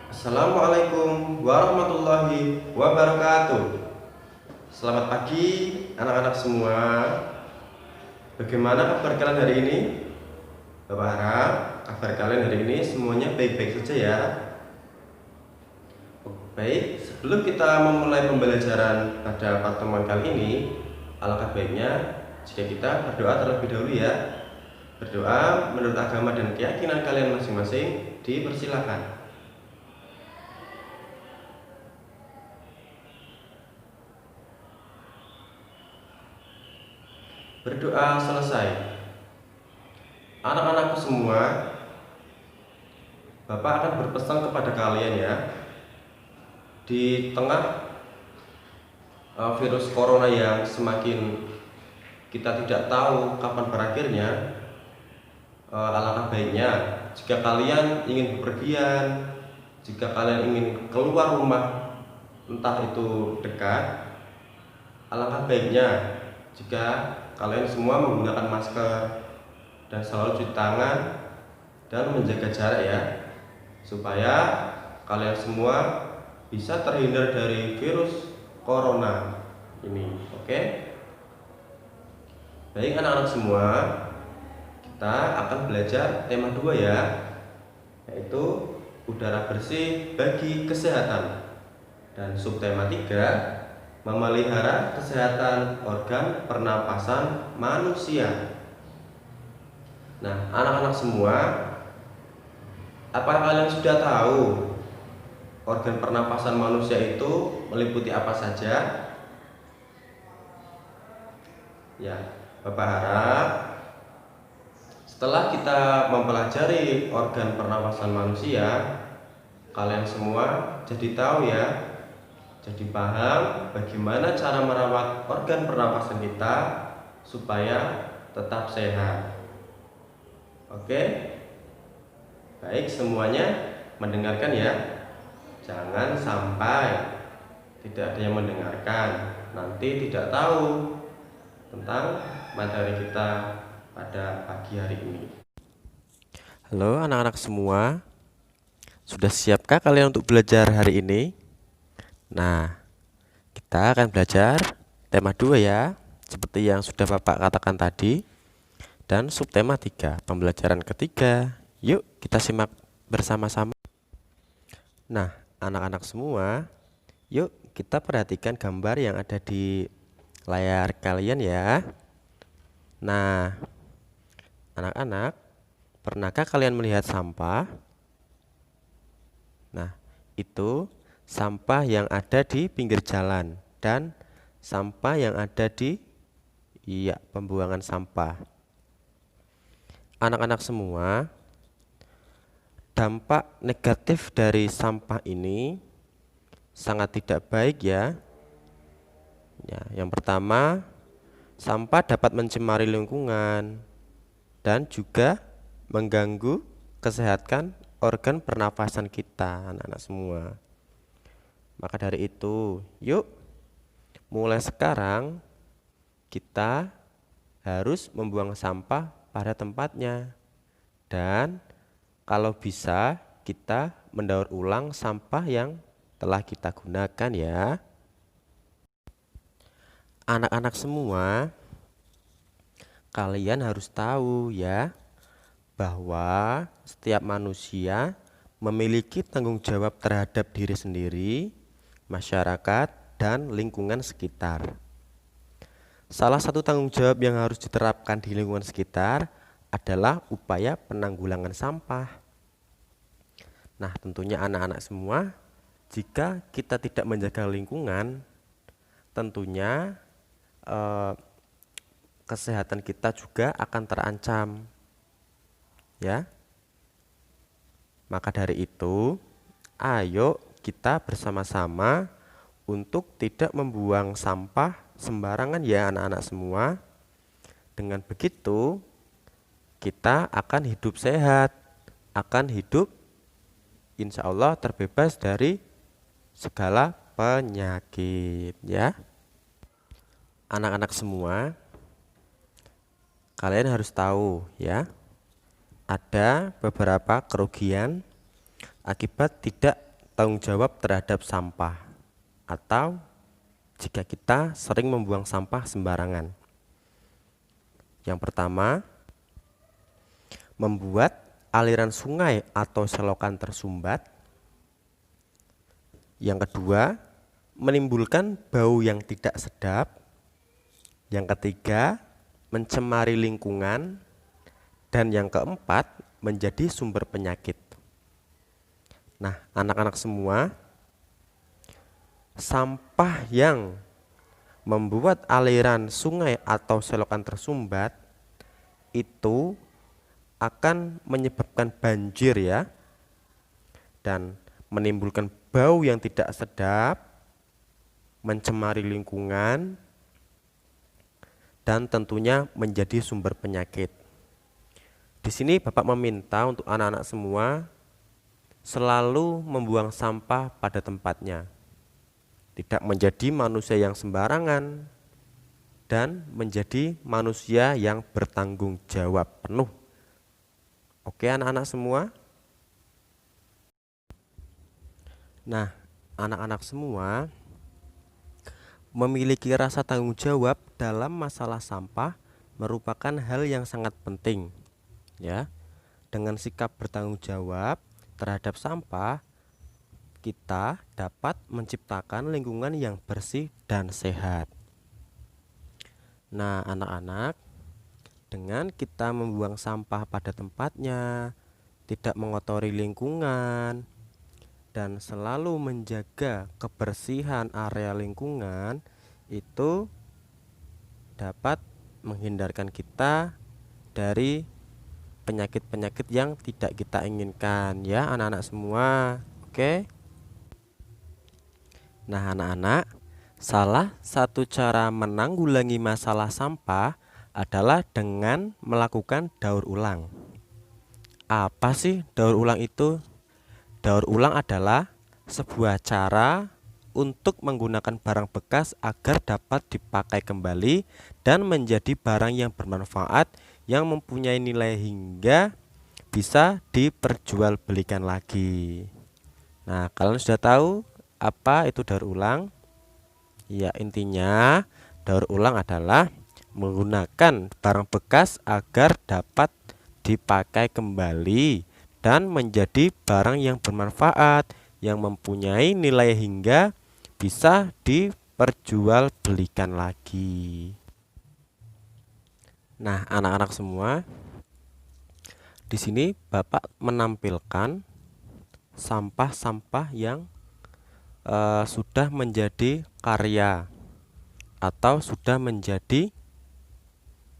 Assalamualaikum warahmatullahi wabarakatuh. Selamat pagi anak-anak semua. Bagaimana kabar kalian hari ini? Bapak harap kabar kalian hari ini semuanya baik-baik saja ya. Baik, sebelum kita memulai pembelajaran pada pertemuan kali ini, alangkah baiknya jika kita berdoa terlebih dahulu ya. Berdoa menurut agama dan keyakinan kalian masing-masing dipersilakan. Berdoa selesai. Anak-anakku semua, Bapak akan berpesan kepada kalian ya. Di tengah virus corona yang semakin kita tidak tahu kapan berakhirnya, alangkah baiknya jika kalian ingin bepergian, jika kalian ingin keluar rumah, entah itu dekat, alangkah baiknya jika kalian semua menggunakan masker dan selalu cuci tangan dan menjaga jarak ya, supaya kalian semua bisa terhindar dari virus corona ini. Oke? Baik anak-anak semua, kita akan belajar tema 2 ya, yaitu udara bersih bagi kesehatan. Dan subtema 3, memelihara kesehatan organ pernapasan manusia. Nah, anak-anak semua, apakah kalian sudah tahu organ pernapasan manusia itu meliputi apa saja? Ya, Bapak harap setelah kita mempelajari organ pernapasan manusia, kalian semua jadi tahu ya, jadi paham bagaimana cara merawat organ pernapasan kita supaya tetap sehat. Oke? Baik, semuanya mendengarkan ya. Jangan sampai tidak ada yang mendengarkan, nanti tidak tahu tentang materi kita pada pagi hari ini. Halo anak-anak semua, sudah siapkah kalian untuk belajar hari ini? Nah, kita akan belajar tema 2 ya, seperti yang sudah Bapak katakan tadi. Dan subtema 3, pembelajaran ketiga. Yuk kita simak bersama-sama. Nah, anak-anak semua, yuk kita perhatikan gambar yang ada di layar kalian ya. Nah, anak-anak, pernahkah kalian melihat sampah? Nah, itu sampah yang ada di pinggir jalan dan sampah yang ada di pembuangan sampah. Anak-anak semua, dampak negatif dari sampah ini sangat tidak baik ya. Yang pertama, sampah dapat mencemari lingkungan dan juga mengganggu kesehatan organ pernafasan kita, anak-anak semua. Maka dari itu, yuk mulai sekarang kita harus membuang sampah pada tempatnya. Dan kalau bisa kita mendaur ulang sampah yang telah kita gunakan ya. Anak-anak semua, kalian harus tahu ya, bahwa setiap manusia memiliki tanggung jawab terhadap diri sendiri, masyarakat, dan lingkungan sekitar. Salah satu tanggung jawab yang harus diterapkan di lingkungan sekitar adalah upaya penanggulangan sampah. Nah, tentunya anak-anak semua, jika kita tidak menjaga lingkungan, tentunya kesehatan kita juga akan terancam. Ya. Maka dari itu, ayo kita bersama-sama untuk tidak membuang sampah sembarangan ya anak-anak semua. Dengan begitu, kita akan hidup sehat, akan hidup insya Allah terbebas dari segala penyakit ya. Anak-anak semua, kalian harus tahu ya, ada beberapa kerugian akibat tidak bertanggung jawab terhadap sampah atau jika kita sering membuang sampah sembarangan. Yang pertama, membuat aliran sungai atau selokan tersumbat. Yang kedua, menimbulkan bau yang tidak sedap. Yang ketiga, mencemari lingkungan. Dan yang keempat, menjadi sumber penyakit. Nah, anak-anak semua, sampah yang membuat aliran sungai atau selokan tersumbat itu akan menyebabkan banjir ya, dan menimbulkan bau yang tidak sedap, mencemari lingkungan, dan tentunya menjadi sumber penyakit. Di sini Bapak meminta untuk anak-anak semua selalu membuang sampah pada tempatnya, tidak menjadi manusia yang sembarangan, dan menjadi manusia yang bertanggung jawab penuh. Oke anak-anak semua? Nah, anak-anak semua memiliki rasa tanggung jawab dalam masalah sampah merupakan hal yang sangat penting ya. Dengan sikap bertanggung jawab terhadap sampah, kita dapat menciptakan lingkungan yang bersih dan sehat. Nah, anak-anak, dengan kita membuang sampah pada tempatnya, tidak mengotori lingkungan, dan selalu menjaga kebersihan area lingkungan, itu dapat menghindarkan kita dari penyakit-penyakit yang tidak kita inginkan ya anak-anak semua. Oke. Nah, anak-anak, salah satu cara menanggulangi masalah sampah adalah dengan melakukan daur ulang. Apa sih daur ulang itu? Daur ulang adalah sebuah cara untuk menggunakan barang bekas agar dapat dipakai kembali dan menjadi barang yang bermanfaat yang mempunyai nilai hingga bisa diperjualbelikan lagi. Nah, kalian sudah tahu apa itu daur ulang? Ya, intinya daur ulang adalah menggunakan barang bekas agar dapat dipakai kembali dan menjadi barang yang bermanfaat yang mempunyai nilai hingga bisa diperjualbelikan lagi. Nah, anak-anak semua, di sini Bapak menampilkan sampah-sampah yang sudah menjadi karya atau sudah menjadi,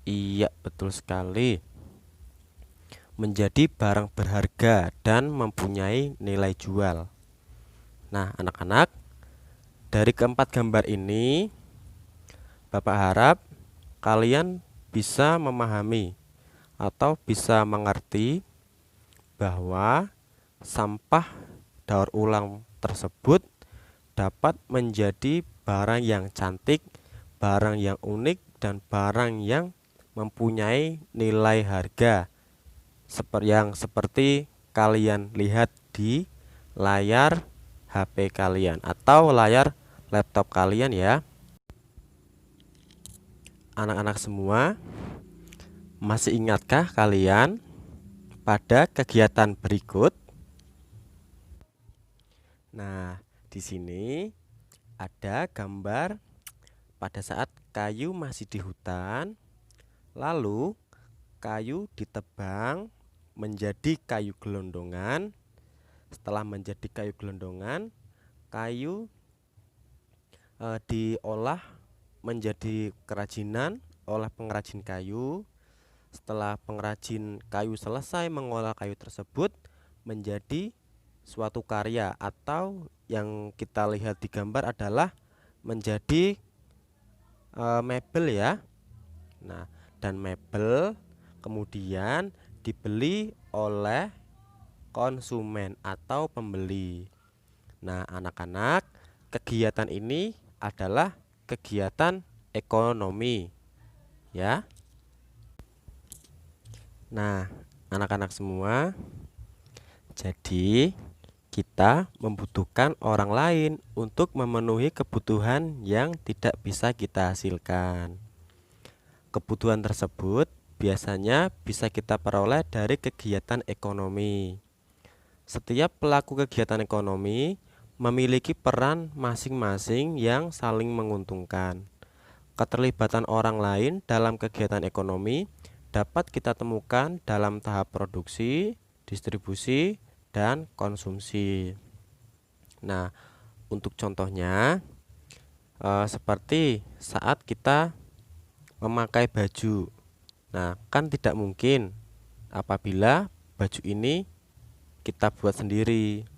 iya betul sekali, menjadi barang berharga dan mempunyai nilai jual. Nah, anak-anak, dari keempat gambar ini Bapak harap kalian bisa memahami atau bisa mengerti bahwa sampah daur ulang tersebut dapat menjadi barang yang cantik, barang yang unik, dan barang yang mempunyai nilai harga seperti kalian lihat di layar HP kalian atau layar laptop kalian ya. Anak-anak semua, masih ingatkah kalian pada kegiatan berikut? Nah, di sini ada gambar pada saat kayu masih di hutan, lalu kayu ditebang menjadi kayu gelondongan. Setelah menjadi kayu gelondongan, kayu diolah menjadi kerajinan oleh pengrajin kayu. Setelah pengrajin kayu selesai mengolah kayu tersebut menjadi suatu karya, atau yang kita lihat di gambar adalah menjadi mebel ya. Nah, dan mebel kemudian dibeli oleh konsumen atau pembeli. Nah, anak-anak, kegiatan ini adalah kegiatan ekonomi ya. Nah, anak-anak semua, jadi kita membutuhkan orang lain untuk memenuhi kebutuhan yang tidak bisa kita hasilkan. Kebutuhan tersebut biasanya bisa kita peroleh dari kegiatan ekonomi. Setiap pelaku kegiatan ekonomi memiliki peran masing-masing yang saling menguntungkan. Keterlibatan orang lain dalam kegiatan ekonomi dapat kita temukan dalam tahap produksi, distribusi, dan konsumsi. Nah, untuk contohnya, seperti saat kita memakai baju. Nah, kan tidak mungkin apabila baju ini kita buat sendiri.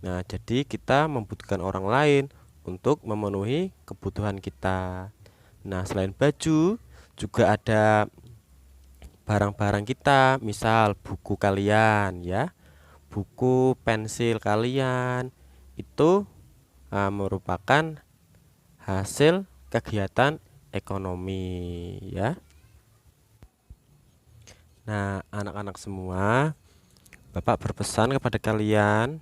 Nah, jadi kita membutuhkan orang lain untuk memenuhi kebutuhan kita. Nah, selain baju, juga ada barang-barang kita, misal buku kalian ya. Buku, pensil kalian itu merupakan hasil kegiatan ekonomi ya. Nah, anak-anak semua, Bapak berpesan kepada kalian,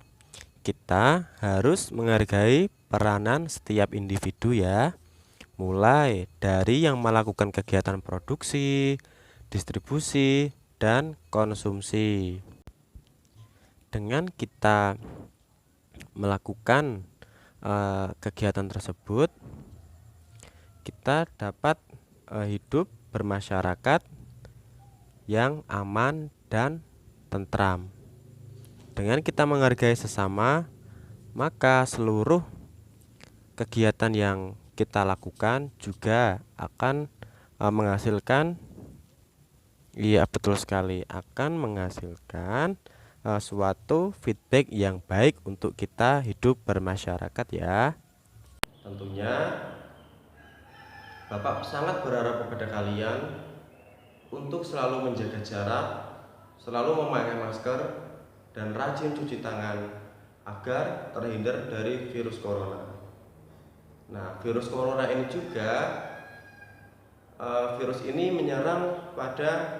kita harus menghargai peranan setiap individu ya. Mulai dari yang melakukan kegiatan produksi, distribusi, dan konsumsi. Dengan kita melakukan kegiatan tersebut, kita dapat hidup bermasyarakat yang aman dan tentram. Dengan kita menghargai sesama, maka seluruh kegiatan yang kita lakukan juga akan menghasilkan, iya betul sekali, akan menghasilkan suatu feedback yang baik untuk kita hidup bermasyarakat ya. Tentunya Bapak sangat berharap kepada kalian untuk selalu menjaga jarak, selalu memakai masker, dan rajin cuci tangan agar terhindar dari virus corona. Nah, virus corona ini juga virus ini menyerang pada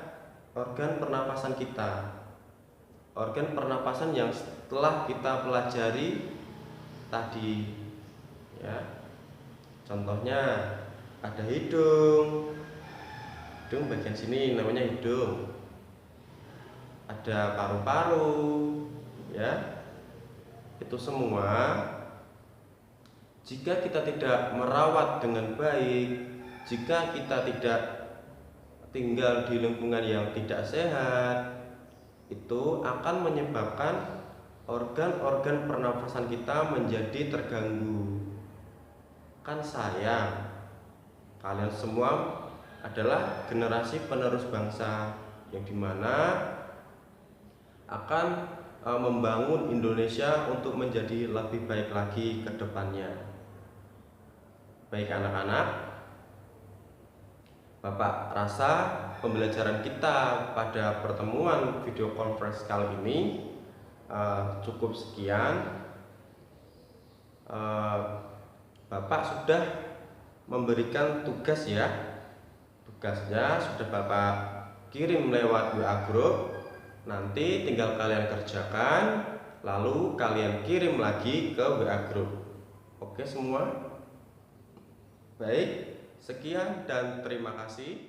organ pernapasan kita. Organ pernapasan yang setelah kita pelajari tadi ya. Contohnya ada hidung bagian sini namanya hidung, ada paru-paru ya. Itu semua jika kita tidak merawat dengan baik, jika kita tidak tinggal di lingkungan yang tidak sehat, itu akan menyebabkan organ-organ pernafasan kita menjadi terganggu. Kan sayang, kalian semua adalah generasi penerus bangsa yang dimana akan membangun Indonesia untuk menjadi lebih baik lagi ke depannya. Baik anak-anak, Bapak rasa pembelajaran kita pada pertemuan video conference kali ini cukup sekian. Bapak sudah memberikan tugas ya. Tugasnya sudah Bapak kirim lewat WA group. Nanti tinggal kalian kerjakan, lalu kalian kirim lagi ke WA group. Oke semua? Baik, sekian dan terima kasih.